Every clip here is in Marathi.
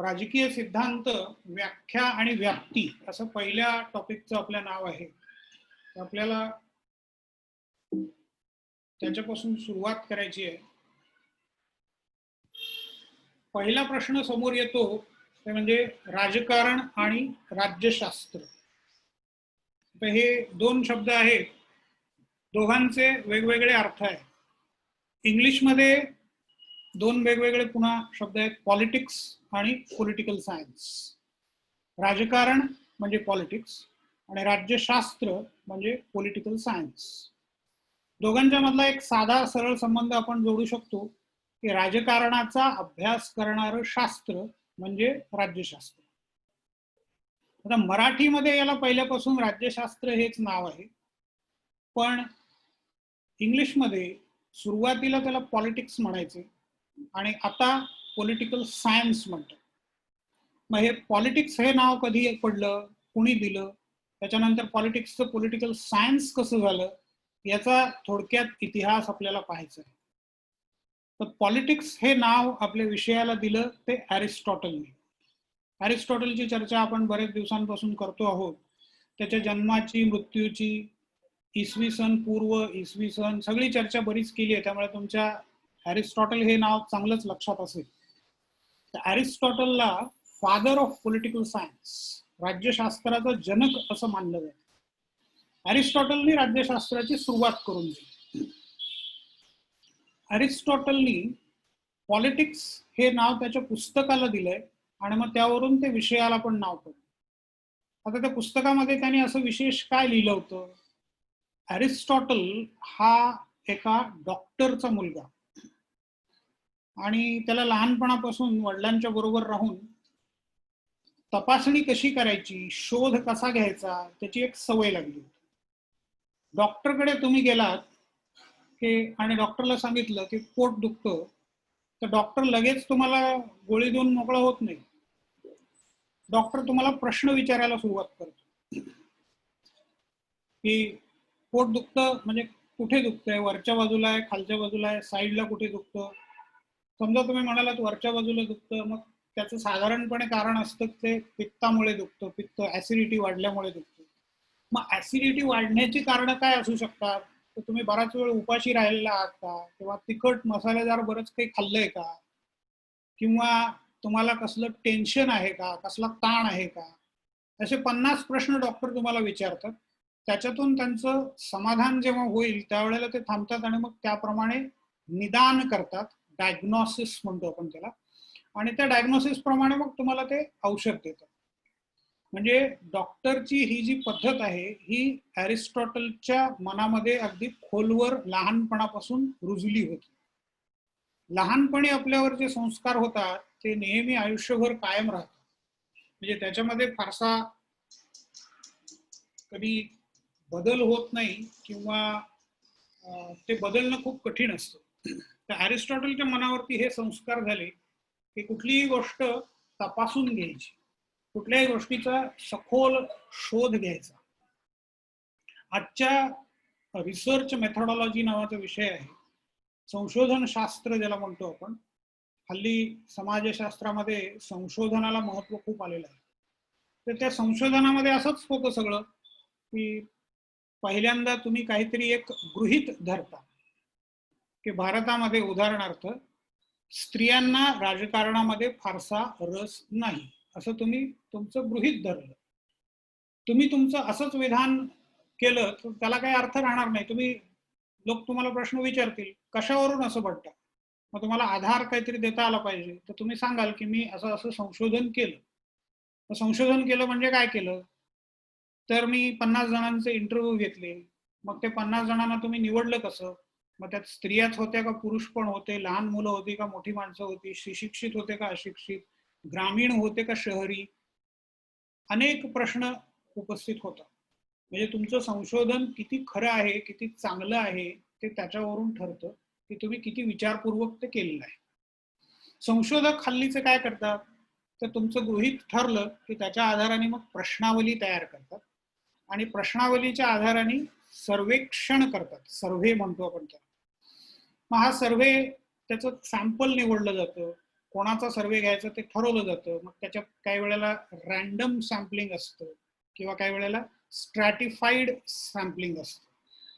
राजकीय सिद्धांत, व्याख्या आणि व्याप्ती असं पहिल्या टॉपिकचं आपलं नाव आहे. आपल्याला त्याच्यापासून सुरुवात करायची आहे. पहिला प्रश्न समोर येतो ते म्हणजे राजकारण आणि राज्यशास्त्र. तर हे दोन शब्द आहेत, दोघांचे वेगवेगळे अर्थ आहेत. इंग्लिशमध्ये दोन वेगवेगळे पुन्हा शब्द आहेत, पॉलिटिक्स आणि पॉलिटिकल सायन्स. राजकारण म्हणजे पॉलिटिक्स आणि राज्यशास्त्र म्हणजे पॉलिटिकल सायन्स. दोघांच्या मधला एक साधा सरळ संबंध आपण जोडू शकतो की राजकारणाचा अभ्यास करणारं शास्त्र म्हणजे राज्यशास्त्र. आता मराठीमध्ये याला पहिल्यापासून राज्यशास्त्र हेच नाव आहे, पण इंग्लिशमध्ये सुरुवातीला त्याला पॉलिटिक्स म्हणायचे आणि आता पॉलिटिकल सायन्स म्हणतात. मग हे पॉलिटिक्स हे नाव कधी पडलं, कुणी दिलं, त्याच्यानंतर पॉलिटिक्सचं पॉलिटिकल सायन्स कसं झालं, याचा थोडक्यात इतिहास आपल्याला पाहायचा आहे. तर पॉलिटिक्स हे नाव आपल्या विषयाला दिलं ते अरिस्टॉटलने. अरिस्टॉटलची चर्चा आपण बरेच दिवसांपासून करतो आहोत. त्याच्या जन्माची, मृत्यूची, इसवी सन पूर्व, इसवी सन सगळी चर्चा बरीच केली आहे, त्यामुळे तुमच्या अरिस्टॉटल हे नाव चांगलंच लक्षात असेल. तर अरिस्टॉटलला फादर ऑफ पॉलिटिकल सायन्स, राज्यशास्त्राचा जनक असं मानलं जातं. अरिस्टॉटलनी राज्यशास्त्राची सुरुवात करून दिली. अरिस्टॉटलनी पॉलिटिक्स हे नाव त्याच्या पुस्तकाला दिलंय आणि मग त्यावरून ते विषयाला पण नाव पडलं. आता त्या पुस्तकामध्ये त्यांनी असं विशेष काय लिहिलं होतं? अरिस्टॉटल हा एका डॉक्टरचा मुलगा आणि त्याला लहानपणापासून वडिलांच्या बरोबर राहून तपासणी कशी करायची, शोध कसा घ्यायचा, त्याची एक सवय लागली होती. डॉक्टरकडे तुम्ही गेलात की आणि डॉक्टरला सांगितलं की पोट दुखतं, तर डॉक्टर लगेच तुम्हाला गोळी देऊन मोकळा होत नाही. डॉक्टर तुम्हाला प्रश्न विचारायला सुरुवात करतो की पोट दुखतं म्हणजे कुठे दुखतंय, वरच्या बाजूला आहे, खालच्या बाजूला आहे, साईडला कुठे दुखतं. समजा तुम्ही म्हणालात वरच्या बाजूला दुखतं, मग त्याचं साधारणपणे कारण असतं ते पित्तामुळे दुखतं, पित्त ऍसिडिटी वाढल्यामुळे दुखतं. मग ऍसिडिटी वाढण्याची कारण काय असू शकतात? तर तुम्ही बराच वेळ उपाशी राहिलेला आहात का, किंवा तिखट मसालेदार बरंच काही खाल्लंय का, किंवा तुम्हाला कसलं टेन्शन आहे का, कसला ताण आहे का, असे 50 प्रश्न डॉक्टर तुम्हाला विचारतात. त्याच्यातून त्यांचं समाधान जेव्हा होईल त्यावेळेला ते थांबतात आणि मग त्याप्रमाणे निदान करतात, डायग्नोसिस म्हणतो आपण त्याला, आणि त्या डायग्नोसिस प्रमाणे मग तुम्हाला ते औषध देतात. म्हणजे डॉक्टरची ही जी पद्धत आहे ही अरिस्टॉटलच्या मनामध्ये अगदी खोलवर लहानपणापासून रुजली होती. लहानपणी आपल्यावर जे संस्कार होतात ते नेहमी आयुष्यभर कायम राहतात. म्हणजे त्याच्यामध्ये फारसा कधी बदल होत नाही किंवा ते बदलणं खूप कठीण असतं. तर अरिस्टॉटलच्या मनावरती हे संस्कार झाले की कुठलीही गोष्ट तपासून घ्यायची, कुठल्याही गोष्टीचा सखोल शोध घ्यायचा. आजच्या रिसर्च मेथोडॉलॉजी नावाचा विषय आहे, संशोधन शास्त्र ज्याला म्हणतो आपण. हल्ली समाजशास्त्रामध्ये संशोधनाला महत्व खूप आलेलं आहे. तर त्या संशोधनामध्ये असंच होतं सगळं की पहिल्यांदा तुम्ही काहीतरी एक गृहीत धरता की भारतामध्ये उदाहरणार्थ स्त्रियांना राजकारणामध्ये फारसा रस नाही, असं तुम्ही तुमचं गृहीत धरलं. तुम्ही तुमचं असंच विधान केलं तर त्याला काही अर्थ राहणार नाही. लोक तुम्हाला प्रश्न विचारतील, कशावरून असं वाटतं, मग तुम्हाला आधार काहीतरी देता आला पाहिजे. तर तुम्ही सांगाल की मी असं असं संशोधन केलं. संशोधन केलं म्हणजे काय केलं, तर मी 50 जणांचे इंटरव्ह्यू घेतले. मग ते 50 जणांना तुम्ही निवडलं कसं, मग त्यात स्त्रियाच होत्या का पुरुष पण होते, लहान मुलं होती का मोठी माणसं होती, सुशिक्षित होते का अशिक्षित, ग्रामीण होते का शहरी, अनेक प्रश्न उपस्थित होतात. म्हणजे तुमचं संशोधन किती खरं आहे, किती चांगलं आहे, ते त्याच्यावरून ठरतं की तुम्ही किती विचारपूर्वक ते केलेलं आहे. संशोधक हल्लीचे काय करतात, तर तुमचं गृहीत ठरलं की त्याच्या आधाराने मग प्रश्नावली तयार करतात आणि प्रश्नावलीच्या आधाराने सर्वेक्षण करतात, सर्व्हे म्हणतो आपण त्याला. मग हा सर्व्हे, त्याचं सॅम्पल निवडलं जातं, कोणाचा सर्वे घ्यायचा ते ठरवलं जातं. मग त्याच्यात काही वेळेला रॅन्डम सॅम्पलिंग असतं किंवा काही वेळेला स्ट्रॅटिफाईड सॅम्पलिंग असतं.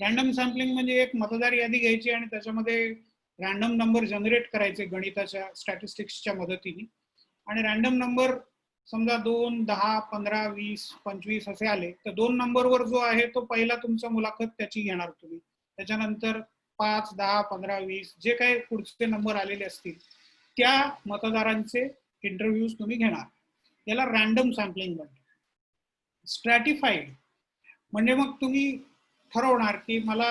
रॅन्डम सॅम्पलिंग म्हणजे एक मतदार यादी घ्यायची आणि त्याच्यामध्ये रॅन्डम नंबर जनरेट करायचे गणिताच्या स्टॅटिस्टिक्सच्या मदतीने, आणि रॅन्डम नंबर समजा 2, 10, 15, 20, 25 असे आले तर 2 नंबरवर जो आहे तो पहिला तुमचा मुलाखत त्याची घेणार तुम्ही. त्याच्यानंतर 5, 10, 15, 20 जे काही पुढचे नंबर आलेले असतील त्या मतदारांचे इंटरव्ह्यूज तुम्ही घेणार. याला रॅन्डम सॅम्पलिंग म्हणतात. स्ट्रॅटिफाईड म्हणजे मग तुम्ही ठरवणार की मला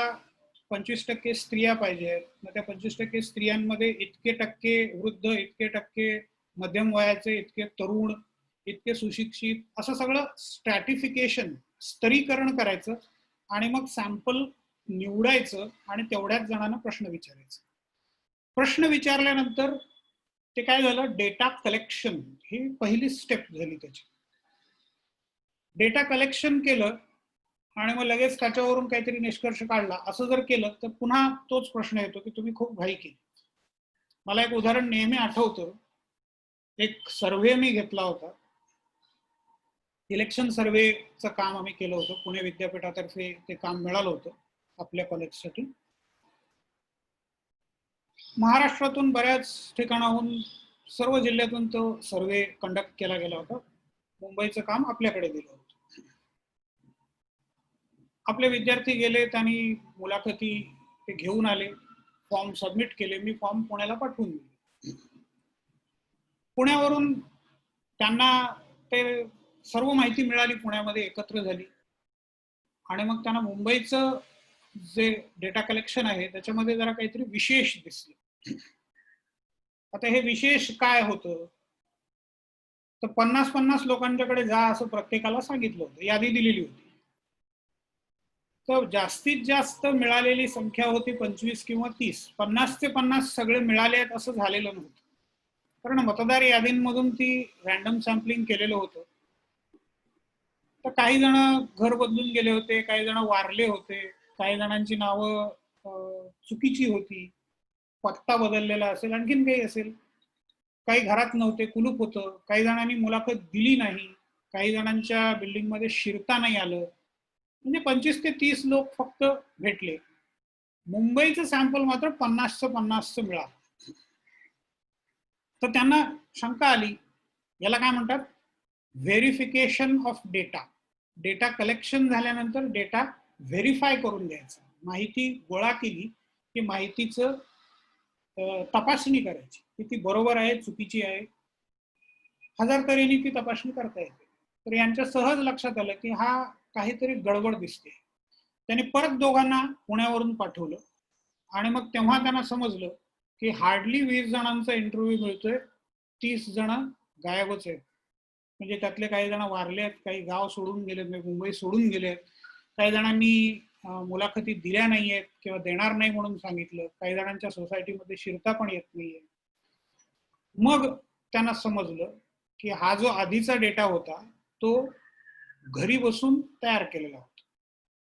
25% स्त्रिया पाहिजेत, मग त्या 25% स्त्रियांमध्ये इतके टक्के वृद्ध, इतके टक्के मध्यम वयाचे, इतके तरुण, इतके सुशिक्षित, असं सगळं स्ट्रॅटिफिकेशन, स्तरीकरण करायचं आणि मग सॅम्पल निवडायचं आणि तेवढ्याच जणांना प्रश्न विचारायचे. प्रश्न विचारल्यानंतर ते काय झालं, डेटा कलेक्शन ही पहिली स्टेप झाली त्याची. डेटा कलेक्शन केलं आणि मग लगेच त्याच्यावरून काहीतरी निष्कर्ष काढला असं जर केलं तर पुन्हा तोच प्रश्न येतो की तुम्ही खूप घाई केली. मला एक उदाहरण नेहमी आठवतं. एक सर्व्हे मी घेतला होता, इलेक्शन सर्व्हेचं काम आम्ही केलं होतं. पुणे विद्यापीठातर्फे ते काम मिळालं होतं आपल्या कॉलेजसाठी. महाराष्ट्रातून बऱ्याच ठिकाणाहून, सर्व जिल्ह्यातून तो सर्व्हे कंडक्ट केला गेला होता. मुंबईचं काम आपल्याकडे दिलं होतं. आपले विद्यार्थी गेले, त्यांनी मुलाखती ते घेऊन आले, फॉर्म सबमिट केले. मी फॉर्म पुण्याला पाठवून दिले. पुण्यावरून त्यांना ते सर्व माहिती मिळाली, पुण्यामध्ये एकत्र झाली आणि मग त्यांना मुंबईचं जे डेटा कलेक्शन आहे त्याच्यामध्ये जरा काहीतरी विशेष दिसलं. आता हे विशेष काय होतं तर 50-50 लोकांच्याकडे जा असं प्रत्येकाला सांगितलं होतं, यादी दिलेली होती. तर जास्तीत जास्त मिळालेली संख्या होती 25 किंवा 30. 50 ते 50 सगळे मिळाले आहेत असं झालेलं नव्हतं, कारण मतदार यादींमधून ती रॅन्डम सॅम्पलिंग केलेलं होतं. तर काही जण घर बदलून गेले होते, काही जण वारले होते, काही जणांची नावं चुकीची होती, पत्ता बदललेला असेल, आणखीन काही असेल, काही घरात नव्हते, कुलूप होतं, काही जणांनी मुलाखत दिली नाही, काही जणांच्या बिल्डिंगमध्ये शिरता नाही आलं. म्हणजे 25 ते 30 लोक फक्त भेटले. मुंबईचं सॅम्पल मात्र 50 मिळालं. तर त्यांना शंका आली, याला काय म्हणतात, verification of data. Data collection झाल्यानंतर डेटा व्हेरीफाय करून द्यायचा. माहिती गोळा केली की माहितीचं तपासणी करायची की ती बरोबर आहे, चुकीची आहे. 1000 तऱ्हेने ती तपासणी करता येते. तर यांच्या सहज लक्षात आलं की हा काहीतरी गडबड दिसते. त्यांनी परत दोघांना पुण्यावरून पाठवलं आणि मग तेव्हा त्यांना समजलं की हार्डली 20 जणांचा इंटरव्ह्यू मिळतोय, 30 जण गायबच आहेत. म्हणजे त्यातले काही जण वारले आहेत, काही गाव सोडून गेलेत, मुंबई सोडून गेलेत, काही जणांनी मुलाखती दिल्या नाही आहेत किंवा देणार नाही म्हणून सांगितलं, काही जणांच्या सोसायटीमध्ये शिरता पण येत नाहीये. मग त्यांना समजलं की हा जो आधीचा डेटा होता तो घरी बसून तयार केलेला होता,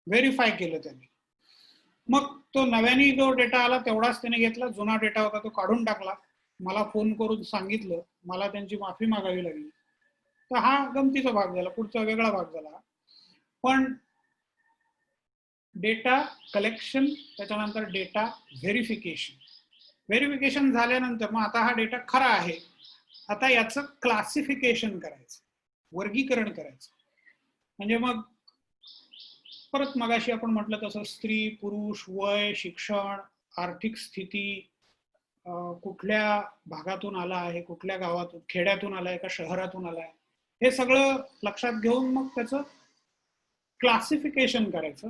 व्हेरीफाय केलं त्यांनी. मग तो नव्याने जो डेटा आला तेवढाच त्याने घेतला, जुना डेटा होता तो काढून टाकला, मला फोन करून सांगितलं, मला त्यांची माफी मागावी लागली. तर हा गमतीचा भाग झाला, पुढचा वेगळा भाग झाला. पण डेटा कलेक्शन, त्याच्यानंतर डेटा व्हेरिफिकेशन. व्हेरिफिकेशन झाल्यानंतर मग आता हा डेटा खरा आहे, आता याचं क्लासिफिकेशन करायचं, वर्गीकरण करायचं. म्हणजे मग परत मगाशी आपण म्हटलं तसं स्त्री, पुरुष, वय, शिक्षण, आर्थिक स्थिती, कुठल्या भागातून आला आहे, कुठल्या गावातून, खेड्यातून आलाय का शहरातून आलाय, हे सगळं लक्षात घेऊन मग त्याचं क्लासिफिकेशन करायचं.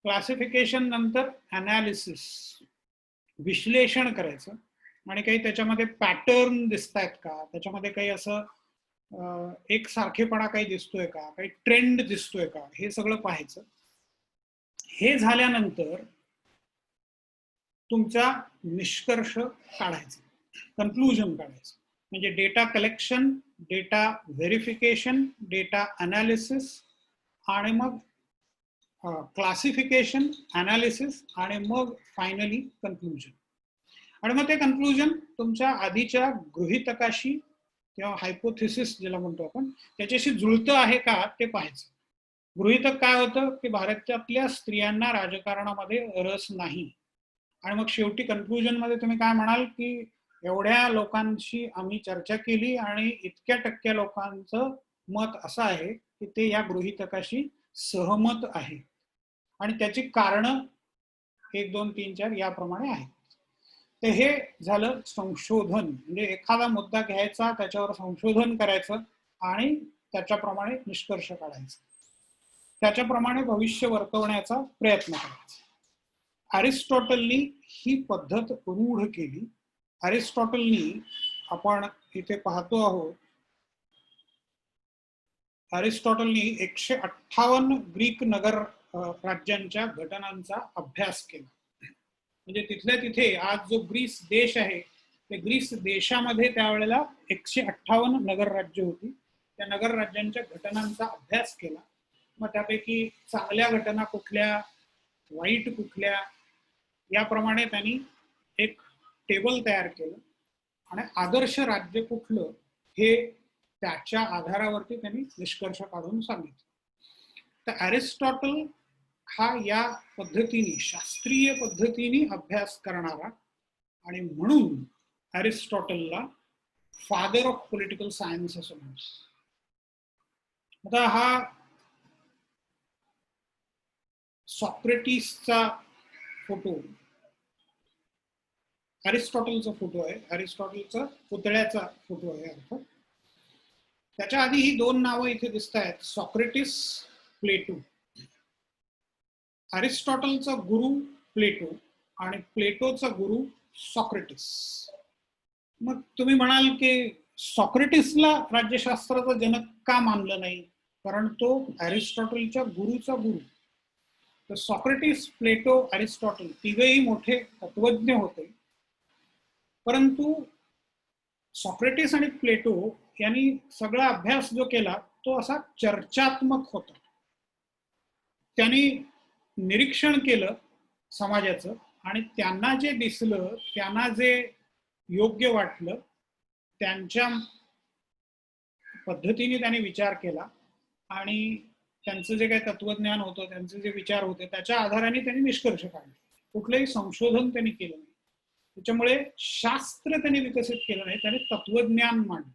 क्लासिफिकेशन नंतर अनालिसिस, विश्लेषण करायचं आणि काही त्याच्यामध्ये पॅटर्न दिसत आहेत का, त्याच्यामध्ये काही असं एक सारखेपणा काही दिसतोय का, काही ट्रेंड दिसतोय का, हे सगळं पाहायचं. हे झाल्यानंतर तुमचा निष्कर्ष काढायचा, कन्क्लुजन काढायचं. म्हणजे data collection, data verification, data analysis आणि मग क्लासिफिकेशन, अनालिसिस आणि मग फायनली कन्क्लुजन. आणि मग ते कन्क्लुजन तुमच्या आधीच्या गृहीतकाशी किंवा हायपोथेसिस ज्याला म्हणतो आपण त्याच्याशी जुळतं आहे का ते पाहायचं. गृहीतक काय होतं की भारतातल्या स्त्रियांना राजकारणामध्ये रस नाही, आणि मग शेवटी कन्क्लुजन मध्ये तुम्ही काय म्हणाल की एवढ्या लोकांशी आम्ही चर्चा केली आणि इतक्या टक्क्या लोकांचं मत असं आहे की ते या गृहीतकाशी सहमत आहे, आणि त्याची कारणं 1 2 3 4 याप्रमाणे आहेत. तर हे झालं संशोधन. म्हणजे एखादा मुद्दा घ्यायचा, त्याच्यावर संशोधन करायचं आणि त्याच्याप्रमाणे निष्कर्ष काढायचा, त्याच्याप्रमाणे भविष्य वर्तवण्याचा प्रयत्न करायचा. अरिस्टॉटलनी ही पद्धत रूढ केली. अरिस्टॉटलनी आपण इथे पाहतो आहोत, अरिस्टॉटलनी 158 ग्रीक नगर राज्यांच्या घटनांचा अभ्यास केला. म्हणजे तिथल्या तिथे आज जो ग्रीस देश आहे, ते ग्रीस देशामध्ये त्यावेळेला 158 नगर राज्य होती. त्या नगर राज्यांच्या घटनांचा अभ्यास केला. मग त्यापैकी चांगल्या घटना कुठल्या, वाईट कुठल्या, याप्रमाणे त्यांनी एक टेबल तयार केलं आणि आदर्श राज्य कुठलं हे त्याच्या आधारावरती त्यांनी निष्कर्ष काढून सांगितलं. तर अरिस्टॉटल हा या पद्धतीने शास्त्रीय पद्धतीने अभ्यास करणारा, आणि म्हणून अरिस्टॉटलला फादर ऑफ पॉलिटिकल सायन्स असं म्हणतात. आता हा सॉक्रेटिसचा फोटो अरिस्टॉटलचा फोटो आहे, अरिस्टॉटलचा पुतळ्याचा फोटो आहे अर्थात. त्याच्या आधी ही 2 नावं इथे दिसत आहेत, सॉक्रेटिस, प्लेटो. अरिस्टॉटलचा गुरु प्लेटो आणि प्लेटोचा गुरु सॉक्रेटिस. मग तुम्ही म्हणाल की सॉक्रेटिसला राज्यशास्त्राचा जनक का मानलं नाही, कारण तो अरिस्टॉटलच्या गुरुचा गुरु. तर सॉक्रेटिस, प्लेटो, अरिस्टॉटल तिघेही मोठे तत्वज्ञ होते, परंतु सॉक्रेटिस आणि प्लेटो यांनी सगळा अभ्यास जो केला तो असा चर्चात्मक होता. त्यांनी निरीक्षण केलं समाजाचं आणि त्यांना जे दिसलं, त्यांना जे योग्य वाटलं, त्यांच्या पद्धतीने त्यांनी विचार केला आणि त्यांचं जे काही तत्वज्ञान होतं, त्यांचे जे विचार होते, त्याच्या आधाराने त्यांनी निष्कर्ष काढले. कुठलंही संशोधन त्यांनी केलं नाही. त्याच्यामुळे शास्त्र त्यांनी विकसित केलं नाही, त्यांनी तत्वज्ञान मांडलं.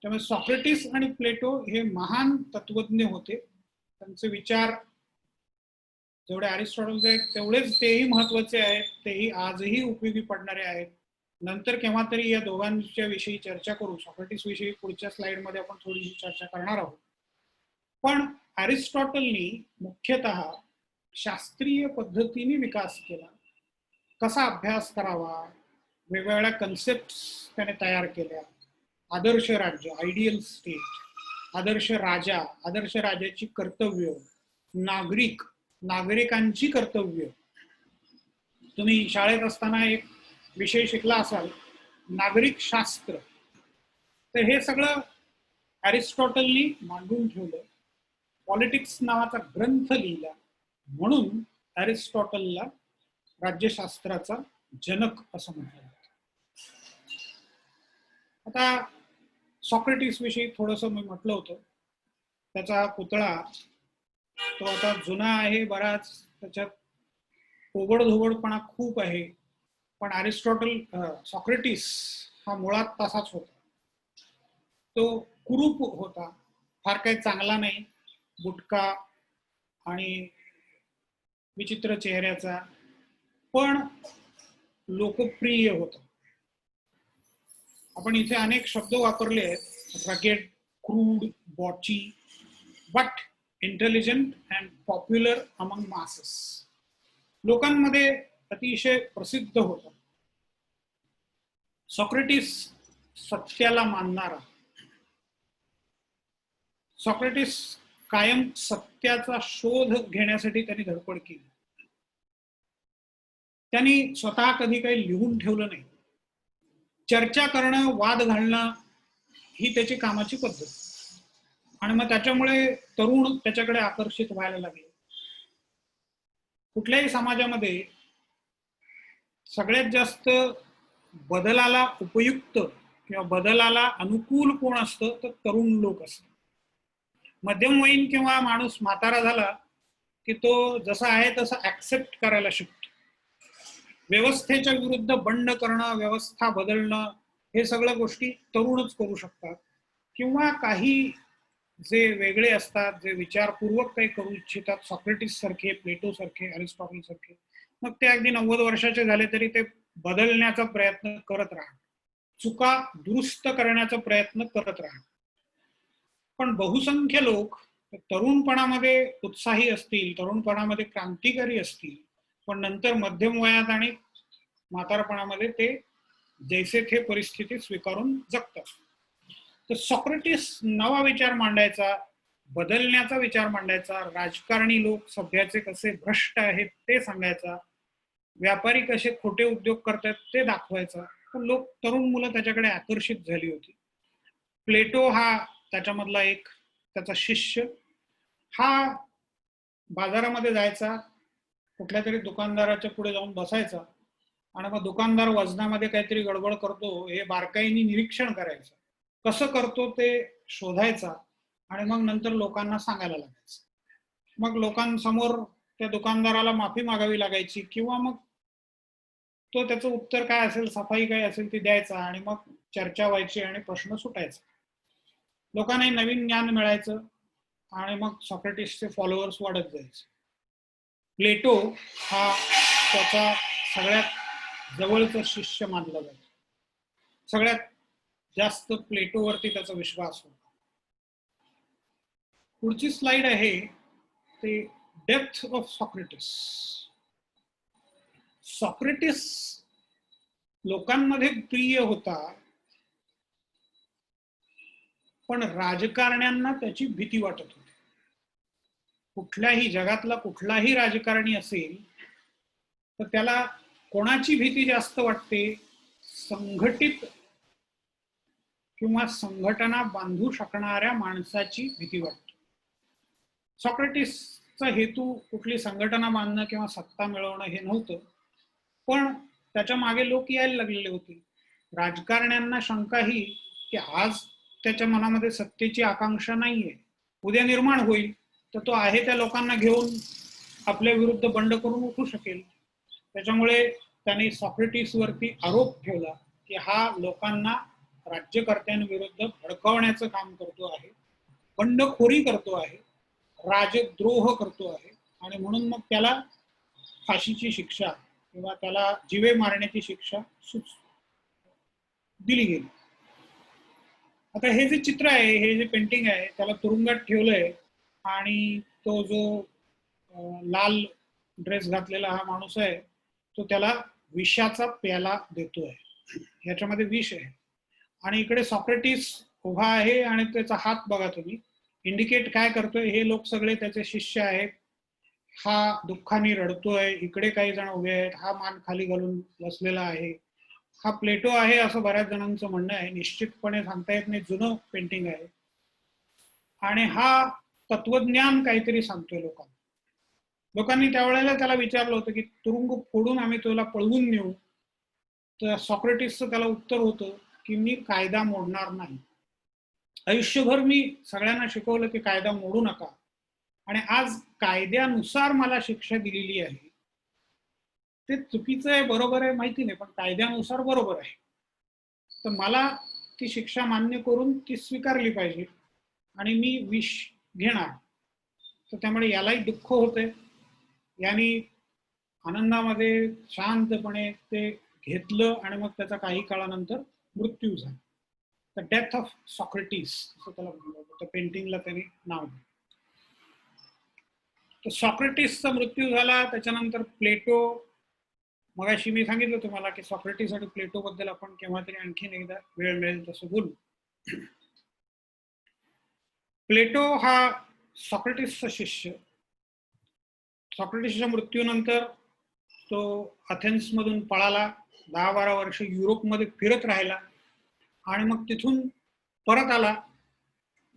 त्यामुळे सॉक्रेटिस आणि प्लेटो हे महान तत्वज्ञ होते. त्यांचे विचार जेवढे अरिस्टॉटलचे आहेत तेवढेच तेही महत्वाचे आहेत, तेही आजही उपयोगी पडणारे आहेत. नंतर केव्हा तरी या दोघांच्या विषयी चर्चा करू. सॉक्रेटिस विषयी पुढच्या स्लाइडमध्ये आपण थोडीशी चर्चा करणार आहोत. पण अरिस्टॉटलनी मुख्यतः शास्त्रीय पद्धतीने विकास केला. कसा अभ्यास करावा, वेगवेगळ्या कन्सेप्ट त्याने तयार केल्या. आदर्श राज्य, आयडियल स्टेट, आदर्श राजा, आदर्श राजाची कर्तव्य, नागरिकांची कर्तव्य. तुम्ही शाळेत असताना एक विषय शिकला असाल, नागरिक शास्त्र. तर हे सगळं अरिस्टॉटलनी मांडून ठेवलं. पॉलिटिक्स नावाचा ग्रंथ लिहिला, म्हणून अरिस्टॉटलला राज्यशास्त्राचा जनक असं म्हणतात. आता सॉक्रेटिस विषयी थोडस मी म्हटलं होतं. त्याचा पुतळा तो आता जुना आहे बराच, त्याच्यात ओबडधोबडपणा खूप आहे. पण सॉक्रेटिस हा मुळात तसाच होता. तो कुरूप होता, फार काही चांगला नाही, बुटका आणि विचित्र चेहऱ्याचा, पण लोकप्रिय होता. आपण इथे अनेक शब्द वापरले आहेत, rugged, crude, botchy, but intelligent and popular among masses. लोकांमध्ये अतिशय प्रसिद्ध होता. सॉक्रेटिस सत्याला मानणारा. सॉक्रेटिस कायम सत्याचा शोध घेण्यासाठी त्यांनी धडपड केली. त्यांनी स्वतः कधी काही लिहून ठेवलं नाही. चर्चा करणं, वाद घालणं ही त्याची कामाची पद्धत, आणि मग त्याच्यामुळे तरुण त्याच्याकडे आकर्षित व्हायला लागले. कुठल्याही समाजामध्ये सगळ्यात जास्त बदलाला उपयुक्त किंवा बदलाला अनुकूल कोण असतं तर तरुण लोक असतात. मध्यमवयीन किंवा माणूस म्हातारा झाला की तो जसा आहे तसा ऍक्सेप्ट करायला शिकतो. व्यवस्थेच्या विरुद्ध बंड करणं, व्यवस्था बदलणं, हे सगळ्या गोष्टी तरुणच करू शकतात. किंवा काही जे वेगळे असतात, जे विचारपूर्वक काही करू इच्छितात, सॉक्रेटिस सारखे, प्लेटो सारखे, अरिस्टॉटल सारखे, मग ते अगदी 90 वर्षाचे झाले तरी ते बदलण्याचा प्रयत्न करत राहतात, चुका दुरुस्त करण्याचा प्रयत्न करत राहतात. पण बहुसंख्य लोक तरुणपणामध्ये उत्साही असतील, तरुणपणामध्ये क्रांतिकारी असतील, पण नंतर मध्यम वयात आणि म्हातारपणामध्ये ते जैसे थे परिस्थिती स्वीकारून जगतात. तर सॉक्रेटिस नवा विचार मांडायचा, बदलण्याचा विचार मांडायचा, राजकारणी लोक सध्याचे कसे भ्रष्ट आहेत ते सांगायचा, व्यापारी कसे खोटे उद्योग करतात ते दाखवायचा. पण लोक, तरुण मुलं त्याच्याकडे आकर्षित झाली होती. प्लेटो हा त्याच्यामधला एक, त्याचा शिष्य, हा बाजारामध्ये जायचा, कुठल्या तरी दुकानदाराच्या पुढे जाऊन बसायचा आणि मग दुकानदार वजनामध्ये काहीतरी गडबड करतो हे बारकाईने निरीक्षण करायचं, कसं करतो ते शोधायचा आणि मग नंतर लोकांना सांगायला लागायचं. मग लोकांसमोर त्या दुकानदाराला माफी मागावी लागायची किंवा मग तो त्याचं उत्तर काय असेल, सफाई काय असेल ती द्यायचा आणि मग चर्चा व्हायची आणि प्रश्न सुटायचा. लोकांनाही नवीन ज्ञान मिळायचं आणि मग सॉक्रेटिसचे फॉलोअर्स वाढत जायचे. प्लेटो हा त्याचा सगळ्यात जवळचा शिष्य मानला जातो. सगळ्यात जास्त प्लेटोवरती त्याचा विश्वास होता. पुढची स्लाइड आहे ते डेप्थ ऑफ सॉक्रेटिस. सॉक्रेटिस लोकांमध्ये प्रिय होता, पण राजकारण्यांना त्याची भीती वाटत होती. कुठल्याही जगातला कुठलाही राजकारणी असेल तर त्याला कोणाची भीती जास्त वाटते? संघटित किंवा संघटना बांधू शकणाऱ्या माणसाची भीती वाटते. सॉक्रेटिसचा हेतू कुठली संघटना बांधणं किंवा सत्ता मिळवणं हे नव्हतं, पण त्याच्या मागे लोक यायला लागलेले होते. राजकारण्यांना शंका ही की आज त्याच्या मनामध्ये सत्तेची आकांक्षा नाहीये, उद्या निर्माण होईल तर तो आहे त्या लोकांना घेऊन आपल्या विरुद्ध बंड करून उठू शकेल. त्याच्यामुळे त्यांनी सॉक्रेटिसवरती आरोप ठेवला की हा लोकांना राज्यकर्त्यांविरुद्ध भडकवण्याचं काम करतो आहे, बंडखोरी करतो आहे, राजद्रोह करतो आहे, आणि म्हणून मग त्याला फाशीची शिक्षा किंवा त्याला जीवे मारण्याची शिक्षा दिली गेली. आता हे जे चित्र आहे, हे जे पेंटिंग आहे, त्याला तुरुंगात ठेवलंय आणि तो जो लाल ड्रेस घातलेला हा माणूस आहे तो त्याला विषाचा प्याला देतोय. याच्यामध्ये विष आहे आणि इकडे सॉक्रेटिस उभा आहे आणि त्याचा हात बघा तुम्ही, इंडिकेट काय करतोय, हे लोक सगळे त्याचे शिष्य आहेत. हा दुःखाने रडतोय, इकडे काही जण उभे आहेत, हा मान खाली घालून बसलेला आहे. हा प्लेटो आहे असं बऱ्याच जणांचं म्हणणं आहे, निश्चितपणे सांगता येत नाही, जुनं पेंटिंग आहे. आणि हा तत्वज्ञान काहीतरी सांगतोय लोकांना. लोकांनी त्यावेळेला त्याला विचारलं होतं की तुरुंग फोडून आम्ही तुला पळवून नेऊ, तर सॉक्रेटिसचं त्याला उत्तर होतं की मी कायदा मोडणार नाही. आयुष्यभर मी सगळ्यांना शिकवलं की कायदा मोडू नका, आणि आज कायद्यानुसार मला शिक्षा दिलेली आहे, ते चुकीचं आहे बरोबर आहे माहिती नाही, पण कायद्यानुसार बरोबर आहे, तर मला ती शिक्षा मान्य करून ती स्वीकारली पाहिजे आणि मी विष घेणार. तर त्यामुळे यालाही दुःख होते, यांनी आनंदामध्ये शांतपणे ते घेतलं आणि मग त्याचा काही काळानंतर मृत्यू झाला. द डेथ ऑफ सॉक्रेटिस असं त्याला म्हणलं होतं, त्या पेंटिंगला त्यांनी नाव दिलं. तर सॉक्रेटिसचा मृत्यू झाला. त्याच्यानंतर प्लेटो, मगाशी मी सांगितलं तुम्हाला की सॉक्रेटिस आणि प्लेटो बद्दल आपण केव्हा तरी आणखीन एकदा वेळ मिळेल तसं बोलू. प्लेटो हा सॉक्रेटिसचा शिष्य. सॉक्रेटिसच्या मृत्यूनंतर तो अथेन्स मधून पळाला, 10-12 वर्ष युरोपमध्ये फिरत राहिला आणि मग तिथून परत आला.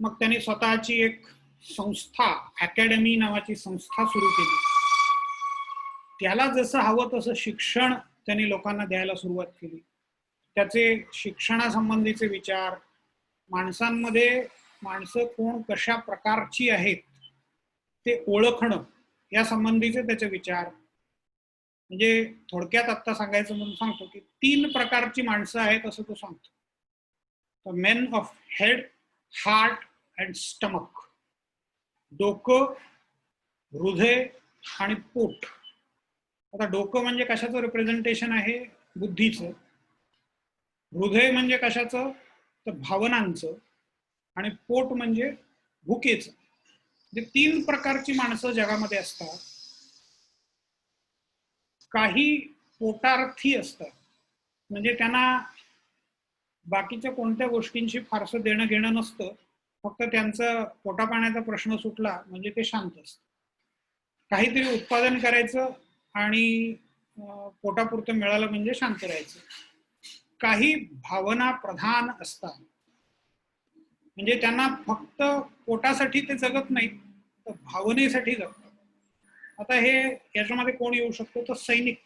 मग त्याने स्वतःची एक संस्था, अकॅडमी नावाची संस्था सुरू केली. त्याला जसं हवं तसं शिक्षण त्यांनी लोकांना द्यायला सुरुवात केली. त्याचे शिक्षणासंबंधीचे विचार, माणसांमध्ये माणसं कोण कशा प्रकारची आहेत ते ओळखणं या संबंधीचे त्याचे विचार. म्हणजे थोडक्यात आता सांगायचं म्हणून सांगतो की 3 प्रकारची माणसं आहेत असं तो सांगतो. Main of head, heart and stomach. डोकं, हृदय आणि पोट. आता डोकं म्हणजे कशाचं रिप्रेझेंटेशन आहे? बुद्धीचं. हृदय म्हणजे कशाचं? तर भावनांचं. आणि पोट म्हणजे भुकेचं. म्हणजे 3 प्रकारची माणसं जगामध्ये असतात. काही पोटार्थी असतात, म्हणजे त्यांना बाकीच्या कोणत्या गोष्टींशी फारसं देणं घेणं नसतं, फक्त त्यांचा पोटापाण्याचा प्रश्न सुटला म्हणजे ते शांत असतात. काहीतरी उत्पादन करायचं आणि पोटापुरतं मिळालं म्हणजे शांत राहायचं. काही भावना प्रधान असतात, म्हणजे त्यांना फक्त पोटासाठी ते जगत नाहीत, तर भावनेसाठी जगतात. आता हे याच्यामध्ये कोण येऊ शकतो? तर सैनिक.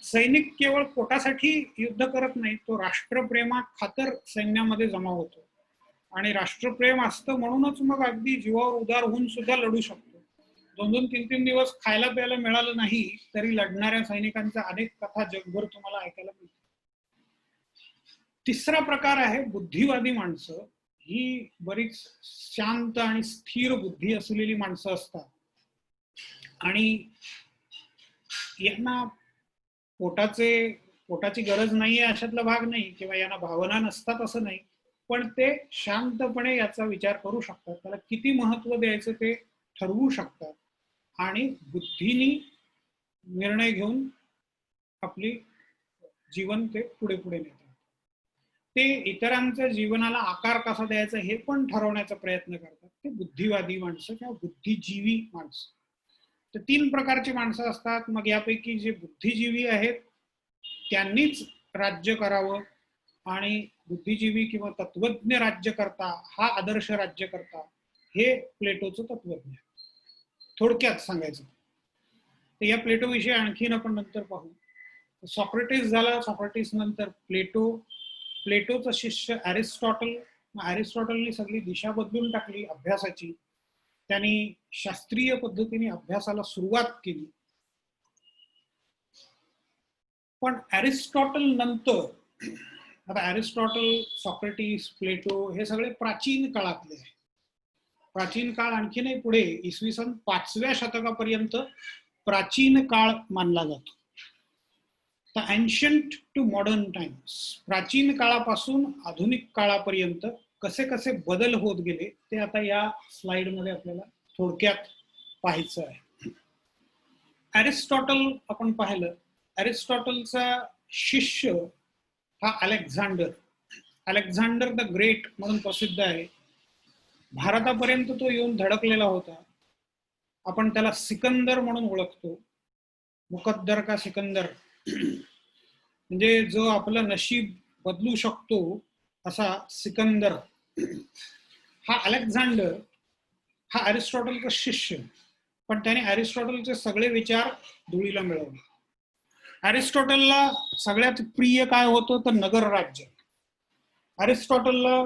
सैनिक केवळ पोटासाठी युद्ध करत नाही, तो राष्ट्रप्रेमा खातर सैन्यामध्ये जमा होतो. आणि राष्ट्रप्रेम असतं म्हणूनच मग अगदी जीवावर उदार होऊन सुद्धा लढू शकतो. 2-2, 3-3 दिवस खायला प्यायला मिळालं नाही तरी लढणाऱ्या सैनिकांच्या अनेक कथा जगभर तुम्हाला ऐकायला मिळतात. तिसरा प्रकार आहे बुद्धिवादी माणसं. ही बरीच शांत आणि स्थिर बुद्धी असलेली माणसं असतात आणि यांना पोटाची गरज नाहीये अशातला भाग नाही, किंवा यांना भावना नसतात असं नाही, पण ते शांतपणे याचा विचार करू शकतात. त्याला किती महत्व द्यायचं ते ठरवू शकतात आणि बुद्धीनी निर्णय घेऊन आपली जीवन ते पुढे पुढे नेतात. ते इतरांच्या जीवनाला आकार कसा द्यायचा हे पण ठरवण्याचा प्रयत्न करतात. ते बुद्धिवादी माणसं किंवा बुद्धिजीवी माणसं. तर 3 प्रकारची माणसं असतात. मग यापैकी जे बुद्धिजीवी आहेत त्यांनीच राज्य करावं, आणि बुद्धिजीवी किंवा तत्वज्ञ राज्यकर्ता हा आदर्श राज्यकर्ता, हे प्लेटोचं तत्वज्ञ. थोडक्यात सांगायचं तर या प्लेटो विषयी आणखीन आपण नंतर पाहू. सॉक्रेटिस झाला, सॉक्रेटिस नंतर प्लेटोचा शिष्य अरिस्टॉटल. अरिस्टॉटलनी सगळी दिशा बदलून टाकली अभ्यासाची. त्यांनी शास्त्रीय पद्धतीने अभ्यासाला सुरुवात केली. पण अरिस्टॉटल नंतर, आता अरिस्टॉटल, सॉक्रेटिस, प्लेटो हे सगळे प्राचीन काळातले आहे. प्राचीन काळ आणखीनही पुढे इसवी सन 5व्या शतकापर्यंत प्राचीन काळ मानला जातो. तर एन्शंट टू मॉडर्न टाइम्स, प्राचीन काळापासून आधुनिक काळापर्यंत कसे कसे बदल होत गेले ते आता या स्लाइडमध्ये आपल्याला थोडक्यात पाहायचं आहे. अरिस्टॉटल आपण पाहिलं. अरिस्टॉटलचा शिष्य हा अलेक्झांडर द ग्रेट म्हणून प्रसिद्ध आहे. भारतापर्यंत तो येऊन धडकलेला होता. आपण त्याला सिकंदर म्हणून ओळखतो. मुकद्दर का सिकंदर, म्हणजे जो आपलं नशीब बदलू शकतो असा सिकंदर. हा अलेक्झांडर हा अरिस्टॉटलचा शिष्य, पण त्याने अरिस्टॉटलचे सगळे विचार धुळीला मिळवले. अरिस्टॉटलला सगळ्यात प्रिय काय होतं तर नगर राज्य. अरिस्टॉटलला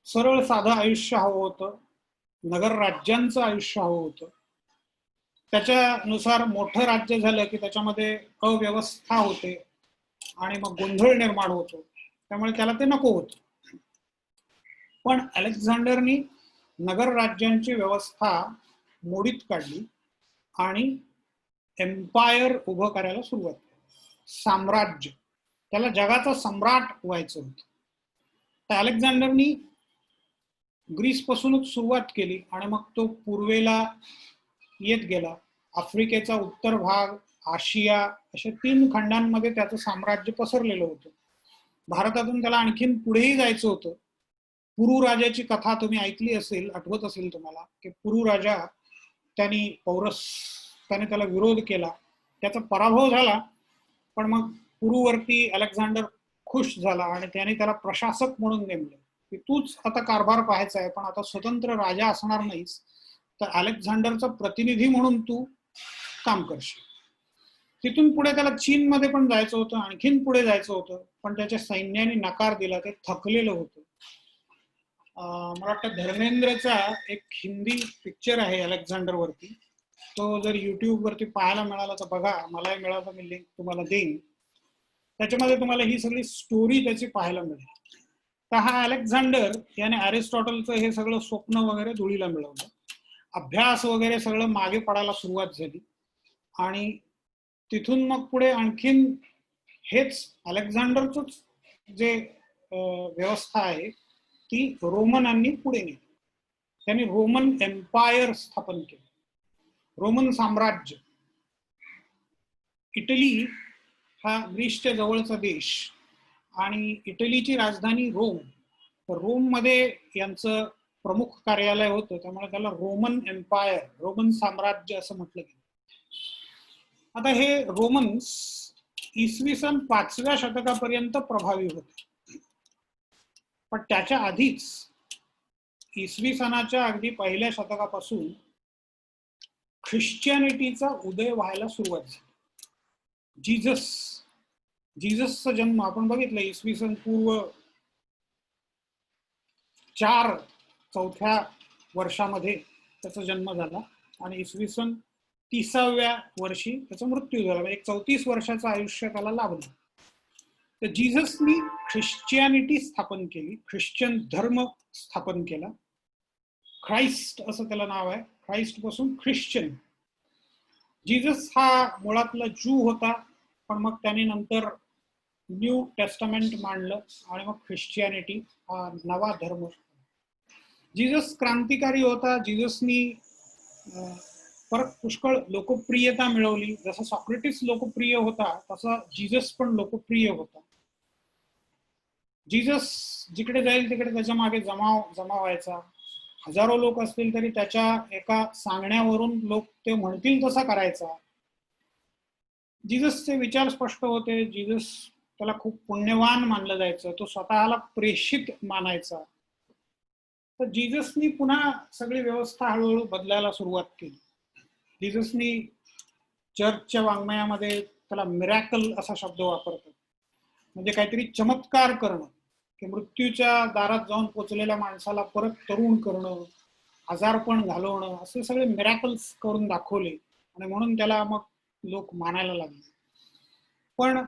सरळ साधं आयुष्य हवं होतं, नगर राज्यांचं आयुष्य हवं होतं. त्याच्यानुसार मोठं राज्य झालं की त्याच्यामध्ये अव्यवस्था होते आणि मग गोंधळ निर्माण होतो, त्यामुळे त्याला ते नको होतं. पण अलेक्झांडरनी नगर राज्यांची व्यवस्था मोडीत काढली आणि एम्पायर उभं करायला सुरुवात केली. साम्राज्य, त्याला जगाचा सम्राट व्हायचं होतं. तर अलेक्झांडरनी ग्रीसपासूनच सुरुवात केली आणि मग तो पूर्वेला येत गेला. आफ्रिकेचा उत्तर भाग, आशिया, अशा 3 खंडांमध्ये त्याचं साम्राज्य पसरलेलं होतं. भारतातून त्याला आणखीन पुढेही जायचं होतं. पुरू राजाची कथा तुम्ही ऐकली असेल, आठवत असेल तुम्हाला, की पुरू राजा त्याने त्याला विरोध केला, त्याचा पराभव झाला. पण मग पुरूवरती अलेक्झांडर खुश झाला आणि त्याने त्याला प्रशासक म्हणून नेमलं की तूच आता कारभार पाहायचा आहे, पण आता स्वतंत्र राजा असणार नाहीस, तर अलेक्झांडरचा प्रतिनिधी म्हणून तू काम करशील. तिथून पुढे त्याला चीनमध्ये पण जायचं होतं, आणखीन पुढे जायचं होतं, पण त्याच्या सैन्याने नकार दिला, ते थकलेलं होतं. मला वाटतं धर्मेंद्रचा एक हिंदी पिक्चर आहे अलेक्झांडर वरती, तो जर युट्यूब वरती पाहायला मिळाला तर बघा, मलाही मिळाला मी लिंक तुम्हाला देईन. त्याच्यामध्ये तुम्हाला ही सगळी स्टोरी त्याची पाहायला मिळेल. तर हा अलेक्झांडर याने अरिस्टॉटलचं हे सगळं स्वप्न वगैरे धुळीला मिळवलं, अभ्यास वगैरे सगळं मागे पडायला सुरुवात झाली, आणि तिथून मग पुढे आणखीन हेच अलेक्झांडरच जे व्यवस्था आहे ती रोमनांनी पुढे नेली. त्यांनी रोमन एम्पायर स्थापन केलं, रोमन साम्राज्य. इटली हा ग्रीसच्या जवळचा देश आणि इटलीची राजधानी रोम. तर रोम मध्ये यांचं प्रमुख कार्यालय होतं, त्यामुळे त्याला रोमन एम्पायर, रोमन साम्राज्य असं म्हटलं गेलं. आता हे रोमन्स इसवी सन 5व्या शतकापर्यंत प्रभावी होते, पण त्याच्या आधीच इसवी सनाच्या अगदी पहिल्या शतकापासून ख्रिश्चियनिटीचा उदय व्हायला सुरुवात झाली. जीजसचा जन्म आपण बघितलं, इसवी सन पूर्व 4-4 वर्षामध्ये त्याचा जन्म झाला आणि इसवी सन 30व्या वर्षी त्याचा मृत्यू झाला. एक 34 वर्षाचं आयुष्य त्याला लाभलं. तर जीजसनी ख्रिश्चियनिटी स्थापन केली, ख्रिश्चन धर्म स्थापन केला. ख्राइस्ट असं त्याला नाव आहे, ख्राइस्ट पासून ख्रिश्चन. जीजस हा मुळातला ज्यू होता, पण मग त्याने नंतर न्यू टेस्टामेंट मांडलं आणि मग ख्रिश्चियनिटी हा नवा धर्म. जीजस क्रांतिकारी होता. जीजसनी परत पुष्कळ लोकप्रियता मिळवली. जसं सॉक्रेटिस लोकप्रिय होता तसा जीजस पण लोकप्रिय होता. जीजस जिकडे जाईल तिकडे त्याच्या मागे जमा व्हायचा. हजारो लोक असतील तरी त्याच्या एका सांगण्यावरून लोक ते म्हणतील तसा करायचा. जीजसचे विचार स्पष्ट होते. जीजस त्याला खूप पुण्यवान मानलं जायचं, तो स्वतःला प्रेषित मानायचा. तर जीजसनी पुन्हा सगळी व्यवस्था हळूहळू बदलायला सुरुवात केली. जीजसनी चर्चच्या वाङ्मयामध्ये त्याला मिरॅकल असा शब्द वापरतात, म्हणजे काहीतरी चमत्कार करणं, की मृत्यूच्या दारात जाऊन पोचलेल्या माणसाला परत तरुण करणं, आजारपण घालवणं, असे सगळे मिरॅकल्स करून दाखवले आणि म्हणून त्याला मग लोक मानायला लागले. पण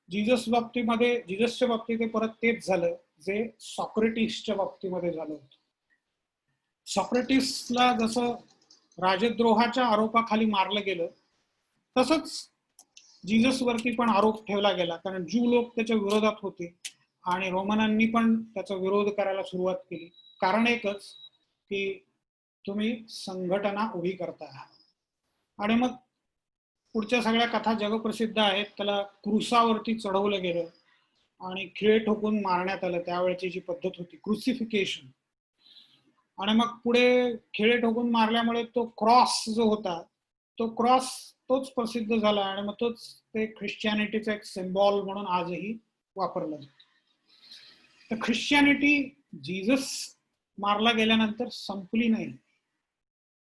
जीजसच्या बाबतीत परत तेच झालं जे सॉक्रेटिसच्या बाबतीमध्ये झालं होतं. सॉक्रेटिसला जसं राजद्रोहाच्या आरोपाखाली मारलं गेलं, तसंच जीजसवरती पण आरोप ठेवला गेला, कारण ज्यू लोक त्याच्या विरोधात होते आणि रोमनांनी पण त्याचा विरोध करायला सुरुवात केली. कारण एकच की तुम्ही संघटना उभी करता आहात. आणि मग पुढच्या सगळ्या कथा जगप्रसिद्ध आहेत. त्याला क्रुसावरती चढवलं गेलं आणि खिळे ठोकून मारण्यात आलं. त्यावेळेची जी पद्धत होती क्रुसिफिकेशन. आणि मग पुढे खिळे ठोकून मारल्यामुळे तो क्रॉस जो होता, तो क्रॉस तोच प्रसिद्ध झाला आणि मग तोच ते ख्रिश्चियनिटीचा एक सिम्बॉल म्हणून आजही वापरला जातो. तर ख्रिश्चियनिटी जीजस मारला गेल्यानंतर संपली नाही.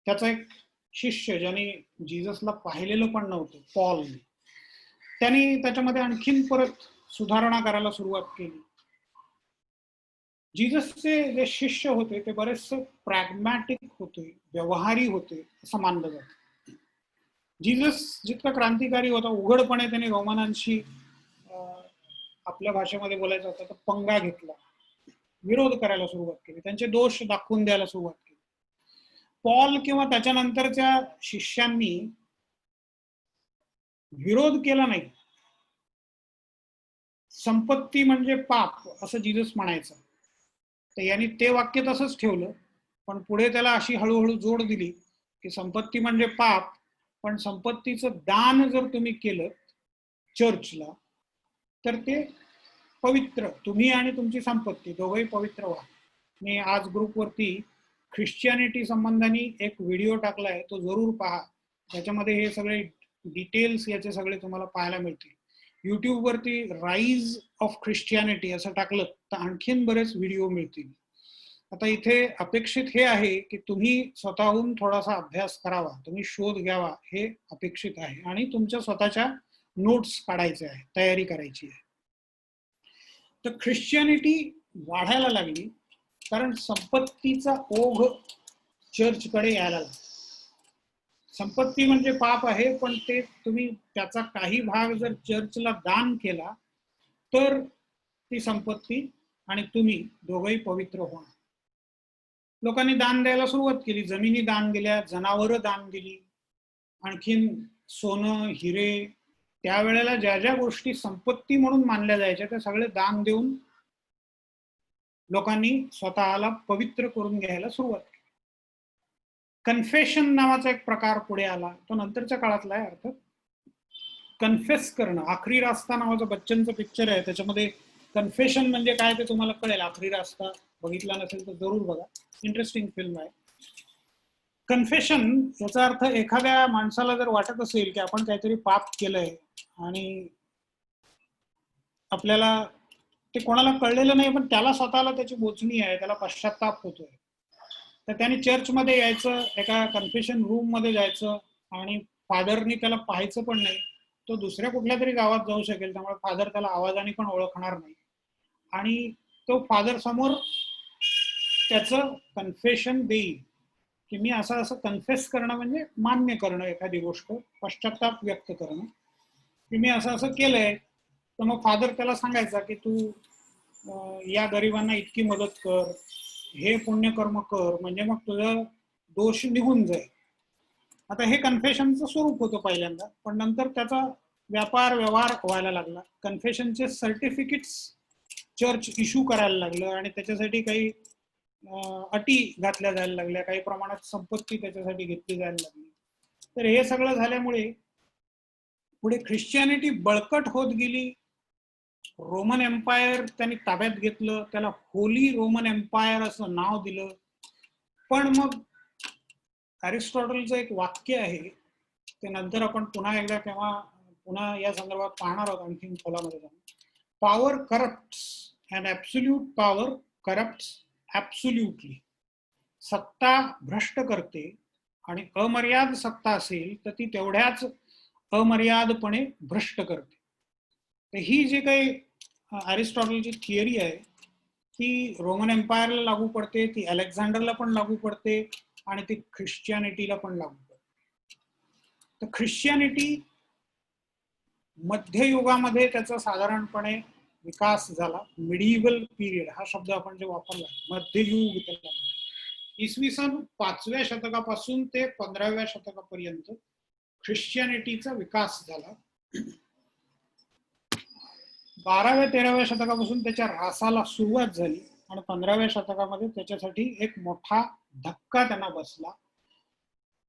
त्याचा एक शिष्य ज्याने जीजसला पाहिलेलं पण नव्हतं, पॉल, त्यांनी त्याच्यामध्ये आणखीन परत सुधारणा करायला सुरुवात केली. जीजसचे जे शिष्य होते ते बरेचसे प्रॅग्मॅटिक होते, व्यवहारी होते असं मानलं जातं. जीजस जितका क्रांतिकारी होता, उघडपणे त्याने रोमनांशी आपल्या भाषेमध्ये बोलायचं होतं तर पंगा घेतला, विरोध करायला सुरुवात केली, त्यांचे दोष दाखवून द्यायला सुरुवात केली. पॉल किंवा त्याच्यानंतरच्या शिष्यांनी विरोध केला नाही. संपत्ती म्हणजे पाप असं जीजस म्हणायचं, तर यांनी ते वाक्य तसंच ठेवलं, पण पुढे त्याला अशी हळूहळू जोड दिली की संपत्ती म्हणजे पाप, पण संपत्तीचं दान जर तुम्ही केलं चर्चला तर ते पवित्र, तुम्ही आणि तुमची संपत्ती दोघंही पवित्र व्हा. मी आज ग्रुपवरती ख्रिश्चियनिटी संबंधाने एक व्हिडिओ टाकलाय, तो जरूर पहा. त्याच्यामध्ये हे सगळे डिटेल्स याचे सगळे तुम्हाला पाहायला मिळतील. युट्यूब वरती राईज ऑफ ख्रिश्चियनिटी असं टाकलं तर आणखीन बरेच व्हिडिओ मिळतील. आता इथे अपेक्षित हे आहे की तुम्ही स्वतःहून थोडासा अभ्यास करावा, तुम्ही शोध घ्यावा, हे अपेक्षित आहे आणि तुमच्या स्वतःच्या नोट्स काढायचे आहे, तयारी करायची आहे. तर ख्रिश्चियनिटी वाढायला लागली कारण संपत्तीचा ओघ चर्चकडे यायला लागला. संपत्ती म्हणजे पाप आहे, पण ते तुम्ही त्याचा काही भाग जर चर्चला दान केला तर ती संपत्ती आणि तुम्ही दोघंही पवित्र होणार. लोकांनी दान द्यायला सुरुवात केली, जमिनी दान दिल्या, जनावरं दान दिली, आणखीन सोनं, हिरे, त्यावेळेला ज्या ज्या गोष्टी संपत्ती म्हणून मानल्या जायच्या त्या सगळे दान देऊन लोकांनी स्वतःला पवित्र करून घ्यायला सुरुवात केली. कन्फेशन नावाचा एक प्रकार पुढे आला, तो नंतरच्या काळातला आहे. अर्थ कन्फेस करणं. आखरी रास्ता नावाचं बच्चनचं पिक्चर आहे, त्याच्यामध्ये कन्फेशन म्हणजे काय ते तुम्हाला कळेल. आखरी रास्ता बघितला नसेल तर जरूर बघा, इंटरेस्टिंग फिल्म आहे. कन्फेशन याचा अर्थ एखाद्या माणसाला जर वाटत असेल की आपण काहीतरी पाप केलंय आणि आपल्याला ते कोणाला कळलेलं नाही, पण त्याला स्वतःला त्याची बोचणी आहे, त्याला पश्चाताप होतोय, तर त्याने चर्चमध्ये यायचं, एका कन्फेशन रूम मध्ये जायचं आणि फादरनी त्याला पाहायचं पण नाही. तो दुसऱ्या कुठल्या तरी गावात जाऊ शकेल, त्यामुळे फादर त्याला आवाजाने पण ओळखणार नाही आणि तो फादर समोर त्याचं कन्फेशन देईल की मी असं असं कन्फेस करणं म्हणजे मान्य करणं, एखादी गोष्ट पश्चाताप व्यक्त करणं की मी असं असं केलंय. तर मग फादर त्याला सांगायचा की तू या गरिबांना इतकी मदत कर, हे पुण्यकर्म कर, म्हणजे मग तुझं दोष निघून जाईल. आता हे कन्फेशनचं स्वरूप होतं पहिल्यांदा, पण नंतर त्याचा व्यापार व्यवहार व्हायला लागला. कन्फेशनचे सर्टिफिकेट्स चर्च इश्यू करायला लागलं आणि त्याच्यासाठी काही अटी घातल्या जायला लागल्या, काही प्रमाणात संपत्ती त्याच्यासाठी घेतली जायला लागली. तर हे सगळं झाल्यामुळे पुढे ख्रिश्चियनिटी बळकट होत गेली. रोमन एम्पायर त्यांनी ताब्यात घेतलं, त्याला होली रोमन एम्पायर असं नाव दिलं. पण मग अरिस्टॉटलचं एक वाक्य आहे, ते नंतर आपण पुन्हा एकदा तेव्हा पुन्हा या संदर्भात पाहणार आहोत आणखी खोलामध्ये जाऊन. Power corrupts and absolute power corrupts absolutely. सत्ता भ्रष्ट करते आणि अमर्याद सत्ता असेल तर ती तेवढ्याच अमर्यादपणे भ्रष्ट करते. तर ही जी काही अरिस्टॉटलची थिअरी आहे ती रोमन एम्पायरला लागू पडते, ती अलेक्झांडरला पण लागू पडते आणि ती ख्रिश्चियनिटीला पण लागू पडते. तर ख्रिश्चियनिटी मध्ययुगामध्ये त्याचा साधारणपणे विकास झाला. मिडिव्हल पिरियड हा शब्द आपण जे वापरला, मध्ययुग त्याला, इसवी सन 5व्या शतकापासून ते 15व्या शतकापर्यंत ख्रिश्चियनिटीचा विकास झाला. 12व्या 13व्या शतकापासून त्याच्या ऱ्हासाला सुरुवात झाली आणि 15व्या शतकामध्ये त्याच्यासाठी एक मोठा धक्का त्यांना बसला.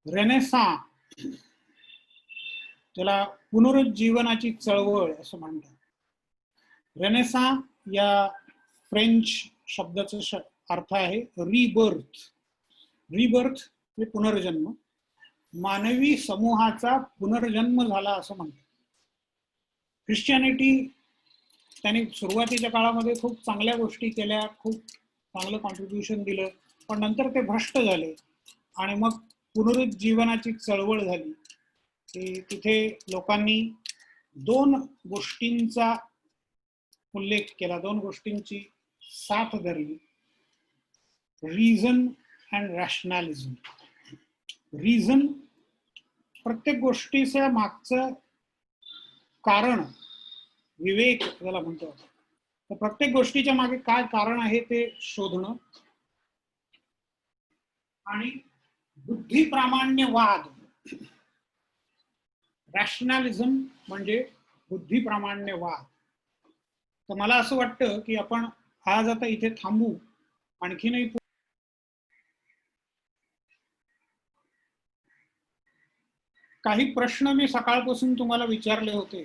रेनेसाँ, त्याला पुनरुज्जीवनाची चळवळ असं म्हणतात. रेनेसाँ या फ्रेंच शब्दाचा अर्थ आहे रिबर्थ. रिबर्थ म्हणजे पुनर्जन्म. मानवी समूहाचा पुनर्जन्म झाला असं म्हणतात. ख्रिश्चियनिटी त्यांनी सुरुवातीच्या काळामध्ये खूप चांगल्या गोष्टी केल्या, खूप चांगलं कॉन्ट्रीब्युशन दिलं, पण नंतर ते भ्रष्ट झाले आणि मग पुनरुज्जीवनाची चळवळ झाली. तिथे लोकांनी दोन गोष्टींचा उल्लेख केला, दोन गोष्टींची साथ धरली, रिझन अँड रॅशनॅलिझम. रिझन, प्रत्येक गोष्टीच्या मागचं कारण, विवेक ज्याला म्हणतो, तर प्रत्येक गोष्टीच्या मागे काय कारण आहे ते शोधणं. आणि बुद्धिप्रामाण्यवाद, रॅशनॅलिझम म्हणजे बुद्धिप्रामाण्यवाद. तर मला असं वाटतं की आपण आज आता इथे थांबू, आणखीनही काही प्रश्न मी सकाळपासून तुम्हाला विचारले होते.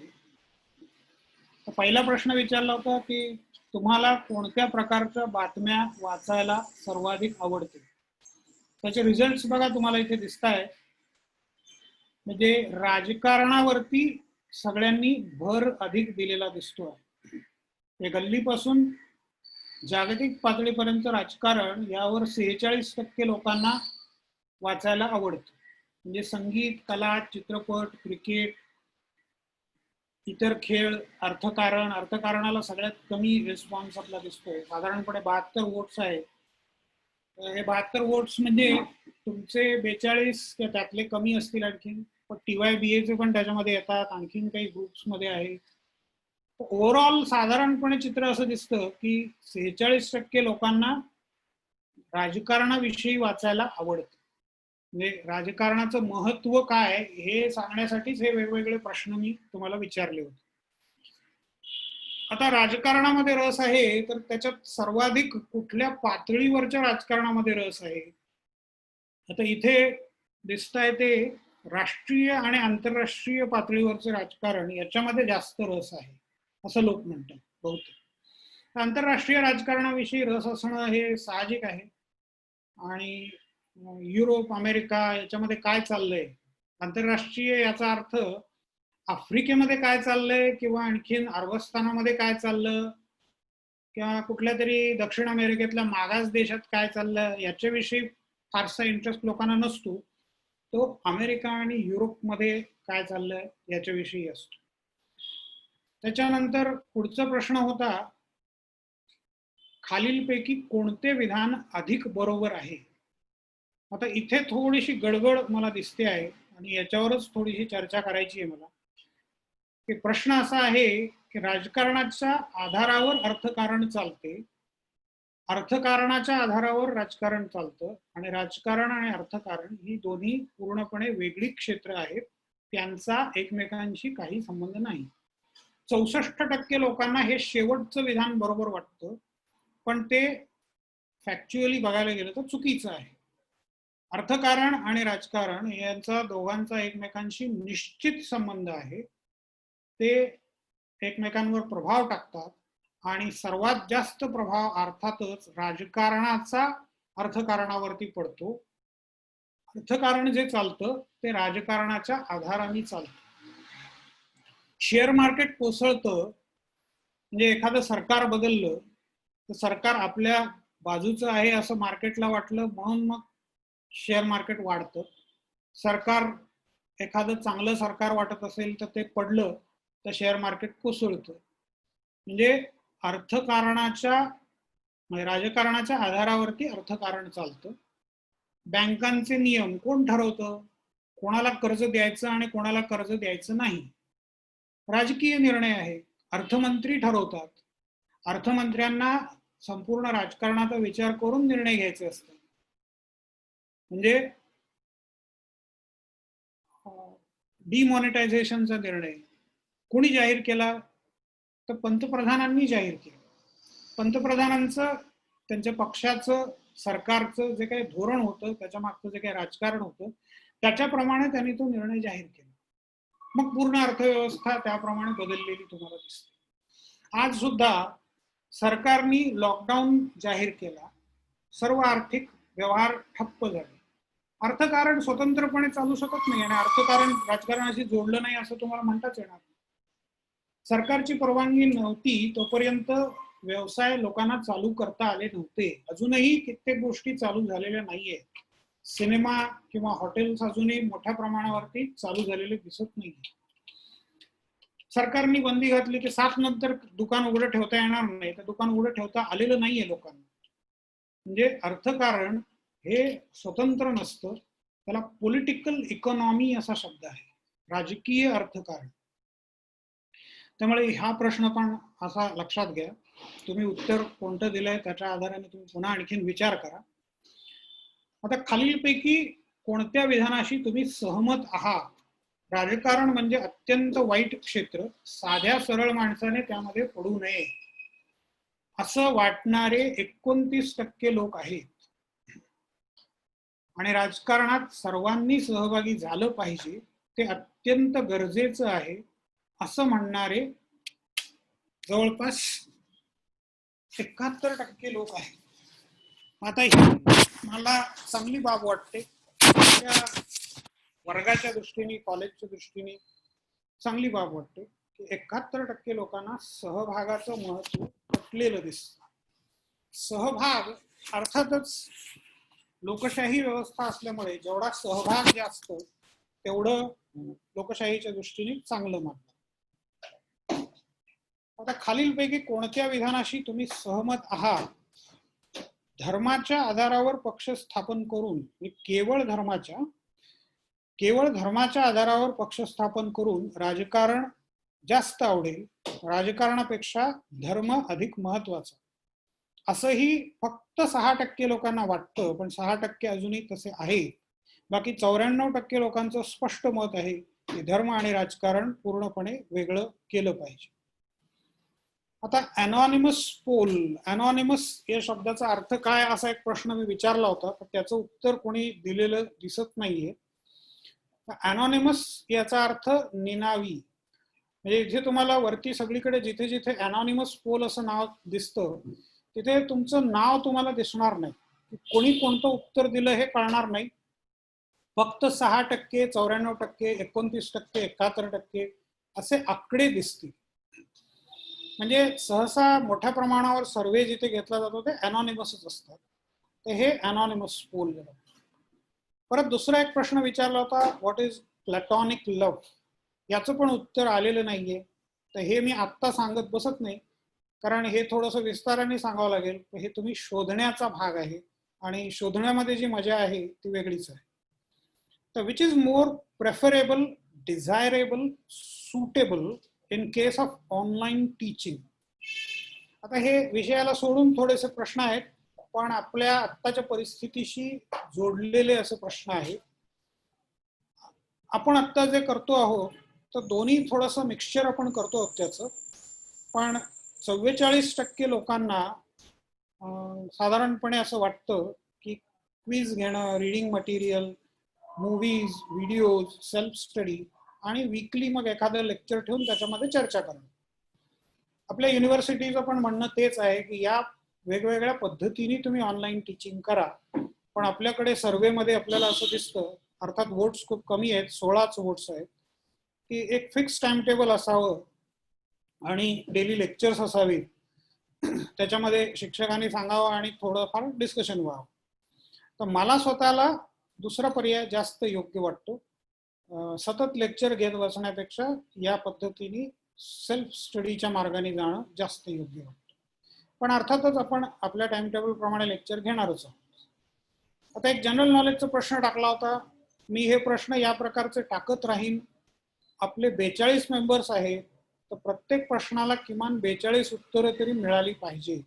पहिला प्रश्न विचारला होता की तुम्हाला कोणत्या प्रकारच्या बातम्या वाचायला सर्वाधिक आवडते. त्याचे रिझल्ट्स बघा तुम्हाला इथे दिसत आहे. म्हणजे राजकारणावरती सगळ्यांनी भर अधिक दिलेला दिसतो. ते गल्लीपासून जागतिक पातळीपर्यंत राजकारण यावर 46% लोकांना वाचायला आवडतं. म्हणजे संगीत, कला, चित्रपट, क्रिकेट, इतर खेळ, अर्थकारणाला सगळ्यात कमी रिस्पॉन्स आपला दिसतोय. साधारणपणे 72 वोट्स आहेत. हे 72 वोट्स म्हणजे तुमचे 42 त्यातले कमी असतील आणखीन, पण TYBAचे पण त्याच्यामध्ये येतात, आणखीन काही ग्रुप्समध्ये आहे. ओव्हरऑल साधारणपणे चित्र असं दिसतं की 46% लोकांना राजकारणाविषयी वाचायला आवडतं. म्हणजे राजकारणाचं महत्व काय हे सांगण्यासाठीच हे वेगवेगळे प्रश्न मी तुम्हाला विचारले होते. आता राजकारणामध्ये रस आहे तर त्याच्यात सर्वाधिक कुठल्या पातळीवरच्या राजकारणामध्ये रस आहे? आता इथे दिसत आहे ते राष्ट्रीय आणि आंतरराष्ट्रीय पातळीवरचं राजकारण याच्यामध्ये जास्त रस आहे असं लोक म्हणतात बहुतेक. आंतरराष्ट्रीय राजकारणाविषयी रस असणं हे साहजिक आहे. आणि युरोप, अमेरिका याच्यामध्ये काय चाललंय, आंतरराष्ट्रीय याचा अर्थ आफ्रिकेमध्ये काय चाललंय किंवा आणखीन अरबस्थानामध्ये काय चाललं किंवा कुठल्या तरी दक्षिण अमेरिकेतल्या मागास देशात काय चाललं याच्याविषयी फारसा इंटरेस्ट लोकांना नसतो. तो अमेरिका आणि युरोपमध्ये काय चाललंय याच्याविषयी असतो. त्याच्यानंतर पुढचा प्रश्न होता, खालीलपैकी कोणते विधान अधिक बरोबर आहे? आता इथे थोडीशी गडबड मला दिसते आहे आणि याच्यावरच थोडीशी चर्चा करायची आहे मला. की प्रश्न असा आहे की राजकारणाच्या आधारावर अर्थकारण चालते, अर्थकारणाच्या आधारावर राजकारण चालतं, आणि राजकारण आणि अर्थकारण ही दोन्ही पूर्णपणे वेगळी क्षेत्र आहेत, त्यांचा एकमेकांशी काही संबंध नाही. 64% लोकांना हे शेवटचं विधान बरोबर वाटतं, पण ते फॅक्च्युअली बघायला गेलं तर चुकीचं आहे. अर्थकारण आणि राजकारण यांचा दोघांचा एकमेकांशी निश्चित संबंध आहे. ते एकमेकांवर प्रभाव टाकतात आणि सर्वात जास्त प्रभाव अर्थातच राजकारणाचा अर्थकारणावरती पडतो. अर्थकारण जे चालतं ते राजकारणाच्या आधाराने चालतं. शेअर मार्केट कोसळतं म्हणजे एखादं सरकार बदललं तर सरकार आपल्या बाजूचं आहे असं मार्केटला वाटलं म्हणून मग शेअर मार्केट वाढतं. सरकार एखादं चांगलं सरकार वाटत असेल तर ते पडलं तर शेअर मार्केट कोसळतं. म्हणजे अर्थकारणाच्या राजकारणाच्या आधारावरती अर्थकारण चालतं. बँकांचे नियम कोण ठरवतं? कोणाला कर्ज द्यायचं आणि कोणाला कर्ज द्यायचं नाही, राजकीय निर्णय आहे, अर्थमंत्री ठरवतात. अर्थमंत्र्यांना संपूर्ण राजकारणाचा विचार करून निर्णय घ्यायचे असतात. म्हणजे डिमॉनिटायझेशनचा निर्णय कोणी जाहीर केला? तर पंतप्रधानांनी जाहीर केलं. पंतप्रधानांचं त्यांच्या पक्षाचं सरकारचं जे काही धोरण होतं, त्याच्या मागचं जे काही राजकारण होतं त्याच्याप्रमाणे त्यांनी तो निर्णय जाहीर केला. मग पूर्ण अर्थव्यवस्था त्याप्रमाणे बदललेली तुम्हाला दिसते. आज सुद्धा सरकारने लॉकडाऊन जाहीर केला, सर्व आर्थिक व्यवहार ठप्प झाले. अर्थकारण स्वतंत्रपणे चालू शकत नाही आणि अर्थकारण राजकारणाशी जोडलं नाही असं तुम्हाला म्हणताच येणार. सरकारची परवानगी नव्हती तोपर्यंत व्यवसाय लोकांना चालू करता आले नव्हते. अजूनही कित्येक गोष्टी चालू झालेल्या नाहीये. सिनेमा किंवा हॉटेल्स अजूनही मोठ्या प्रमाणावरती चालू झालेले दिसत नाही. सरकारने बंदी घातली की 7 नंतर दुकान उघडं ठेवता येणार नाही, तर दुकान उघडं ठेवता आलेलं नाहीये लोकांना. म्हणजे अर्थकारण हे स्वतंत्र नसतं, त्याला पॉलिटिकल इकॉनॉमी असा शब्द आहे, राजकीय अर्थकारण. त्यामुळे हा प्रश्न पण असा लक्षात घ्या. तुम्ही उत्तर कोणतं दिलंय त्याच्या आधाराने तुम्ही पुन्हा आणखीन विचार करा. आता खालीलपैकी कोणत्या विधानाशी तुम्ही सहमत आहात? राजकारण म्हणजे अत्यंत वाईट क्षेत्र, साध्या सरळ माणसाने त्यामध्ये पडू नये असं वाटणारे 29% लोक आहेत. आणि राजकारणात सर्वांनी सहभागी झालं पाहिजे, ते अत्यंत गरजेचं आहे असं म्हणणारे जवळपास 71% लोक आहेत. आता ही मला चांगली बाब वाटते. वर्गाच्या दृष्टीने, कॉलेजच्या दृष्टीने चांगली बाब वाटते की 71% लोकांना सहभागाचं महत्व पटलेलं दिसतं. सहभाग अर्थातच लोकशाही व्यवस्था असल्यामुळे जेवढा सहभाग जास्त तेवढं लोकशाहीच्या दृष्टीने चांगलं मानलं. आता खालीलपैकी कोणत्या विधानाशी तुम्ही सहमत आहात? धर्माच्या आधारावर पक्ष स्थापन करून केवळ धर्माच्या आधारावर पक्ष स्थापन करून राजकारण जास्त आवडेल, राजकारणापेक्षा धर्म अधिक महत्वाचा, असंही फक्त 6% लोकांना वाटतं. पण 6% अजूनही तसे आहे. बाकी 94% लोकांचं स्पष्ट मत आहे की धर्म आणि राजकारण पूर्णपणे वेगळं केलं पाहिजे. आता अनॉनिमस पोल, अनॉनिमस या शब्दाचा अर्थ काय असा एक प्रश्न मी विचारला होता, पण त्याचं उत्तर कोणी दिलेलं दिसत नाहीये. अनॉनिमस याचा अर्थ निनावी, म्हणजे इथे तुम्हाला वरती सगळीकडे जिथे जिथे अनॉनिमस पोल असं नाव दिसतं तिथे तुमचं नाव तुम्हाला दिसणार नाही, कोणी कोणतं उत्तर दिलं हे कळणार नाही. फक्त 6%, 94%, 29%, 71% असे आकडे दिसतील. म्हणजे सहसा मोठ्या प्रमाणावर सर्वे जिथे घेतला जातो ते अनॉनिमसच असतात. तर हे अनॉनिमस पोल. परत दुसरा एक प्रश्न विचारला होता, व्हॉट इज प्लॅटॉनिक लव्ह, याचं पण उत्तर आलेलं नाहीये. तर हे मी आत्ता सांगत बसत नाही, कारण हे थोडंसं विस्ताराने सांगावं लागेल. हे तुम्ही शोधण्याचा भाग आहे आणि शोधण्यामध्ये जी मजा आहे ती वेगळीच आहे. तर which is more preferable, desirable, suitable in case of online teaching. आता हे विषयाला सोडून थोडेसे प्रश्न आहेत, पण आपल्या आत्ताच्या परिस्थितीशी जोडलेले असे प्रश्न आहेत. आपण आत्ता जे करतो आहोत तर दोन्ही थोडंसं मिक्सचर आपण करतो आहोत त्याचं. पण 44% लोकांना साधारणपणे असं वाटतं की क्विज घेणं, reading material, movies, videos, self study आणि वीकली मग एखादं लेक्चर ठेवून त्याच्यामध्ये चर्चा करणं. आपल्या युनिव्हर्सिटीचं पण म्हणणं तेच आहे की या वेगवेगळ्या पद्धतीने तुम्ही ऑनलाईन टीचिंग करा. पण आपल्याकडे सर्वेमध्ये आपल्याला असं दिसतं, अर्थात वोट्स खूप कमी आहेत, 16च वोट्स आहेत, की एक फिक्स टाइम टेबल असावं आणि डेली लेक्चर्स असावी, त्याच्यामध्ये शिक्षकांनी सांगावं आणि थोडंफार डिस्कशन व्हावं. तर मला स्वतःला दुसरा पर्याय जास्त योग्य वाटतो. सतत लेक्चर घेत बसण्यापेक्षा या पद्धतीने सेल्फ स्टडीच्या मार्गाने जाणं जास्त योग्य वाटतं. पण अर्थातच आपण आपल्या टाइम टेबल प्रमाणे लेक्चर घेणारच आहोत. आता एक जनरल नॉलेजचा प्रश्न टाकला होता. मी हे प्रश्न या प्रकारचे टाकत राहीन. आपले 42 मेंबर्स आहेत, तर प्रत्येक प्रश्नाला किमान 42 उत्तरं तरी मिळाली पाहिजे.